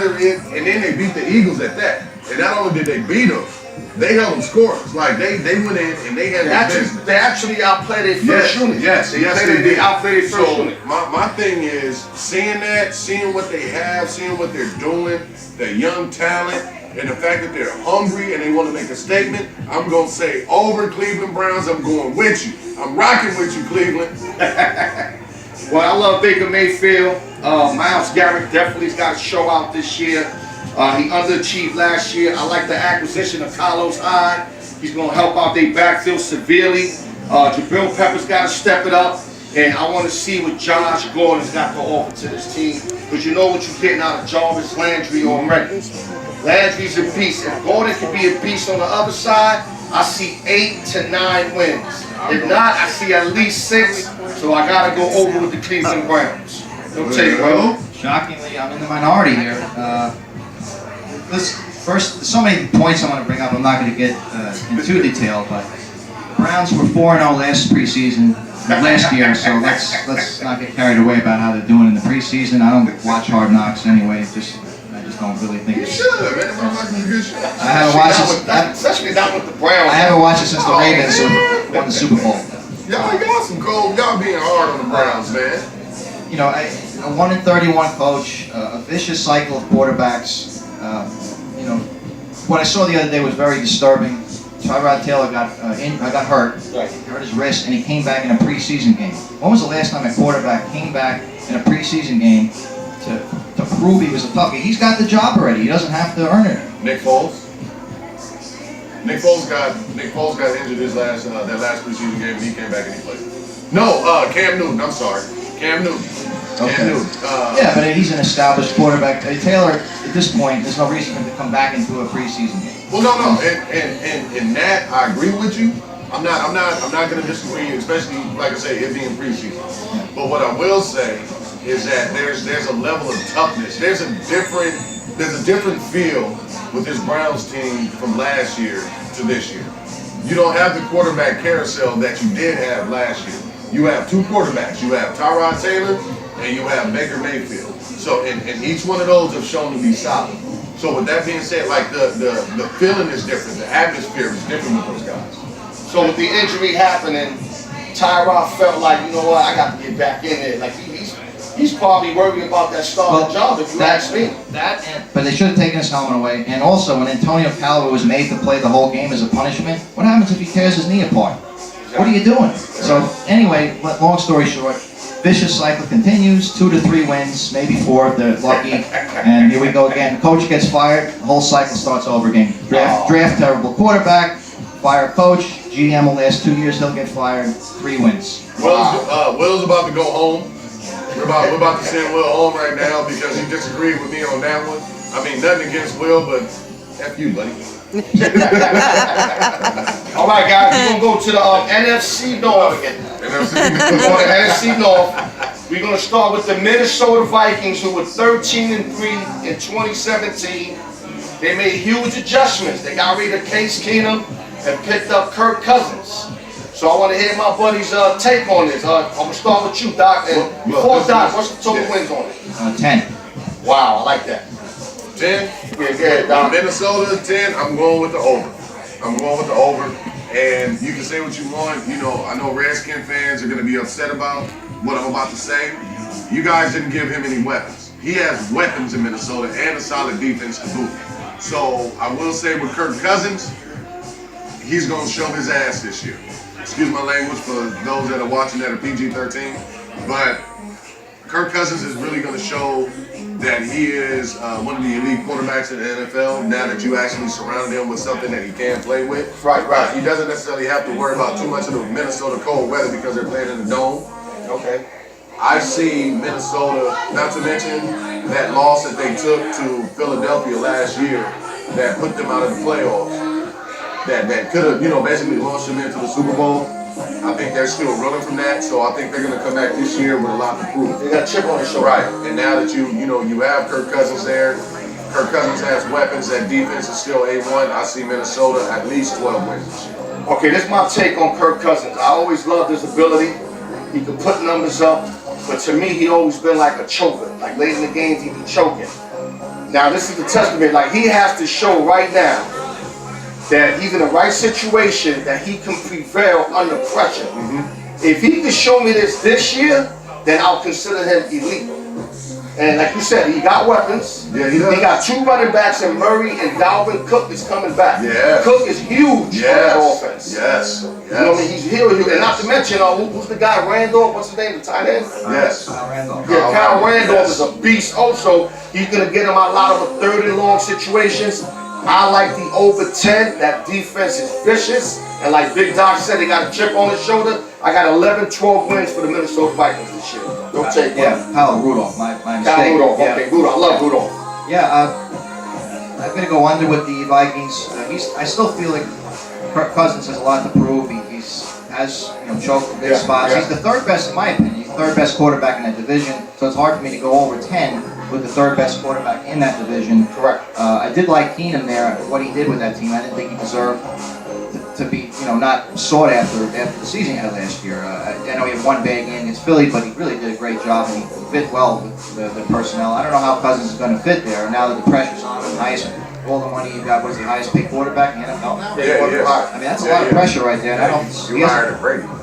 whether it, and then they beat the Eagles at that. And not only did they beat them, they held them scoreless. Like they went in and they had they actually outplayed their first unit. Yes, they outplayed their first unit. My thing is seeing that, seeing what they have, seeing what they're doing, their young talent, and the fact that they're hungry and they want to make a statement. I'm gonna say over Cleveland Browns. I'm going with you. I'm rocking with you, Cleveland. Well, I love Baker Mayfield. Myles Garrett definitely's got to show out this year. He underachieved last year. I like the acquisition of Carlos Hyde. He's going to help out their backfield severely. Jabril Peppers got to step it up. And I want to see what Josh Gordon's got to offer to this team. Because you know what you're getting out of Jarvis Landry already. Landry's a beast. If Gordon can be a beast on the other side, I see 8 to 9 wins. If not, I see at least 6. So I got to go over with the Cleveland Browns. Don't take it, bro. Shockingly, I'm in the minority here. First, there's so many points I want to bring up. I'm not going to get into detail, but the Browns were 4-0 last year, so let's not get carried away about how they're doing in the preseason. I don't watch Hard Knocks anyway. I just don't really think You should, man. I haven't watched it. Especially not with the Browns. I haven't watched it since the Ravens won the Super Bowl. Y'all some cold. Y'all being hard on the Browns, man. You know, a 1-31 coach, a vicious cycle of quarterbacks. You know, what I saw the other day was very disturbing. Tyrod Taylor got hurt, hurt his wrist, and he came back in a preseason game. When was the last time a quarterback came back in a preseason game to prove he was a toughie? He's got the job already. He doesn't have to earn it. Nick Foles. Nick Foles got injured his last preseason game, and he came back and he played. No, Cam Newton. I'm sorry, Cam Newton. Okay. Cam Newton. Yeah, but he's an established quarterback. Taylor, at this point, there's no reason for him to come back into a preseason game. Well, no, and that I agree with you. I'm not going to disagree, especially like I say, it being preseason. Yeah. But what I will say is that there's a level of toughness. There's a different feel with this Browns team from last year to this year. You don't have the quarterback carousel that you did have last year. You have 2 quarterbacks. You have Tyrod Taylor and you have Baker Mayfield. So and each one of those have shown to be solid. So with that being said, like the feeling is different, the atmosphere is different with those guys. So with the injury happening, Tyrod felt like, you know what, I got to get back in there. Like he's probably worried about that starting job, if you ask me. But they should have taken his helmet away. And also, when Antonio Callaway was made to play the whole game as a punishment, what happens if he tears his knee apart? What are you doing? So anyway, long story short, vicious cycle continues. 2 to 3 wins, maybe 4 if they're lucky. And here we go again. Coach gets fired. The whole cycle starts over again. Draft terrible quarterback. Fire coach. GM will last 2 years. He'll get fired. 3 wins. Will's about to go home. We're about to send Will home right now because he disagreed with me on that one. I mean, nothing against Will, but F you, buddy. All right, guys, we're going to go to the NFC North. We're going to NFC North. We're going to start with the Minnesota Vikings, who were 13-3 in 2017. They made huge adjustments. They got rid of Case Keenum and picked up Kirk Cousins. So I want to hear my buddy's take on this. I'm going to start with you, Doc. And before Doc, what's the total wins on it? 10. Wow, I like that. 10? Yeah, Doc. Minnesota 10, I'm going with the over. And you can say what you want. You know, I know Redskin fans are going to be upset about what I'm about to say. You guys didn't give him any weapons. He has weapons in Minnesota and a solid defense to boot. So I will say with Kirk Cousins, he's going to show his ass this year. Excuse my language for those that are watching that are PG-13. But Kirk Cousins is really going to show that he is one of the elite quarterbacks in the NFL now that you actually surrounded him with something that he can play with. Right. He doesn't necessarily have to worry about too much of the Minnesota cold weather because they're playing in the dome. Okay. I see Minnesota, not to mention that loss that they took to Philadelphia last year that put them out of the playoffs, that could have, basically launched them into the Super Bowl. I think they're still running from that, so I think they're going to come back this year with a lot to prove. They got a chip on their shoulder. Right, and now that you have Kirk Cousins there, Kirk Cousins has weapons, that defense is still A1. I see Minnesota at least 12 wins this year. Okay, this is my take on Kirk Cousins. I always loved his ability. He could put numbers up, but to me, he always been like a choker. Like late in the games, he'd be choking. Now this is the testament. Like he has to show right now that he's in the right situation, that he can prevail under pressure. If he can show me this year, then I'll consider him elite. And like you said, he got weapons. Yeah, he does. He got 2 running backs, and Murray and Dalvin Cook is coming back. Yes. Cook is huge on that offense. Yes. You know what I mean? He's huge. And not to mention, who's the guy, Randolph? What's his name, the tight end? Yes. Kyle Randolph. Yeah, Kyle Randolph Yes. is a beast also. He's going to get him a lot of 3rd and long situations. I like the over 10. That defense is vicious. And like Big Doc said, they got a chip on his shoulder. I got 11-12 wins for the Minnesota Vikings this year. Don't take one. Yeah, Kyle Rudolph, my mistake. Kyle Rudolph, Yeah. okay, Rudolph. I love Rudolph. Yeah, I'm going to go under with the Vikings. I still feel like Kirk Cousins has a lot to prove. He has choked in big spots. Yeah. He's the 3rd best, in my opinion. He's the 3rd best quarterback in that division. So it's hard for me to go over 10 with the 3rd best quarterback in that division. Correct. I did like Keenum there, what he did with that team. I didn't think he deserved to be, not sought after the season he had last year. I know he had one bad game against Philly, but he really did a great job and he fit well with the personnel. I don't know how Cousins is going to fit there now that the pressure's on him. All the money you got was the highest paid quarterback in the NFL now. Yeah. I mean, that's a lot of pressure right there. And I don't.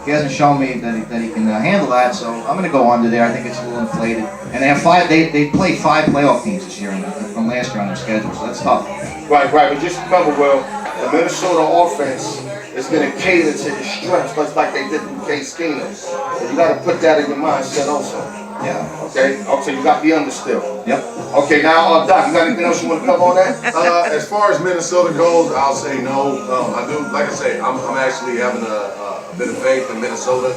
He hasn't shown me that he can handle that. So I'm going to go under there. I think it's a little inflated. And they have 5. They played 5 playoff teams this year from last year on their schedule. So that's tough. Right. But just remember, Will, the Minnesota offense is going to cater to his strengths, much like they did with Case Keenum. So you got to put that in your mindset also. Yeah. Okay, you got the under still. Yep. Okay, now Doc, you got anything else you want to cover on that? As far as Minnesota goes, I'll say no. I do, like I say, I'm actually having a bit of faith in Minnesota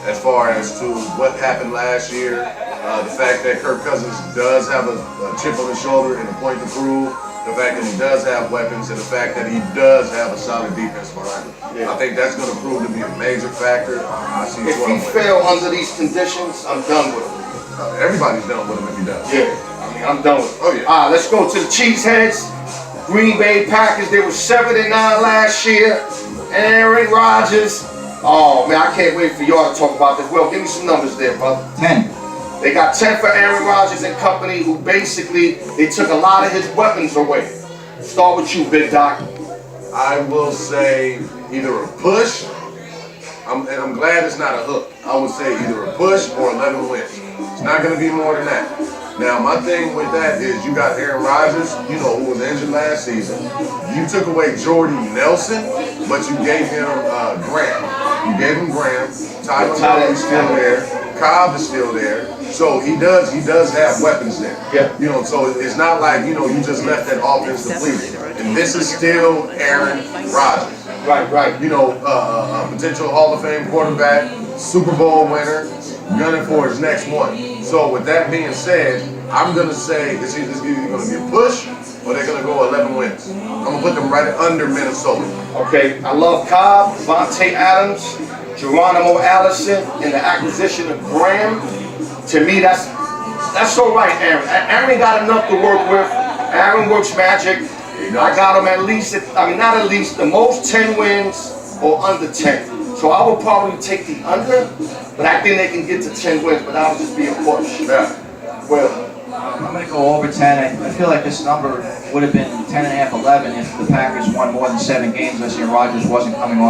as far as to what happened last year. The fact that Kirk Cousins does have a chip on his shoulder and a point to prove. The fact that he does have weapons and the fact that he does have a solid defense behind him. Yeah. I think that's going to prove to be a major factor. I see If what he fail under these conditions, I'm done with him. Everybody's done with him if he does. Yeah, I mean, I'm done with him. Oh, yeah. All right, let's go to the Cheeseheads. Green Bay Packers, they were 7-9 last year. Aaron Rodgers. Oh, man, I can't wait for y'all to talk about this. Well, give me some numbers there, brother. 10. They got 10 for Aaron Rodgers and company, who basically, they took a lot of his weapons away. Start with you, Big Doc. I will say either a push, and I'm glad it's not a hook. I would say either a push or 11 wins. It's not going to be more than that. Now, my thing with that is you got Aaron Rodgers, who was injured last season. You took away Jordy Nelson, but you gave him Graham. You gave him Graham. Tyler is still there. Cobb is still there. So he does have weapons there. Yeah. So it's not like, you just left that offense depleted. And this is still Aaron Rodgers. Right. Potential Hall of Fame quarterback, Super Bowl winner, gunning for his next one. So with that being said, I'm going to say it's either going to be a push or they're going to go 11 wins. I'm going to put them right under Minnesota. Okay, I love Cobb, Vontae Adams, Geronimo Allison, and the acquisition of Graham. To me, that's all right, Aaron. Aaron got enough to work with. Aaron works magic. I got him at least, not at least, the most 10 wins or under 10. So I would probably take the under, but I think they can get to 10 wins, but that would just be a push. Yeah. Well, I'm going to go over 10. I feel like this number would have been 10.5, 11 if the Packers won more than 7 games this year. Rodgers wasn't coming off.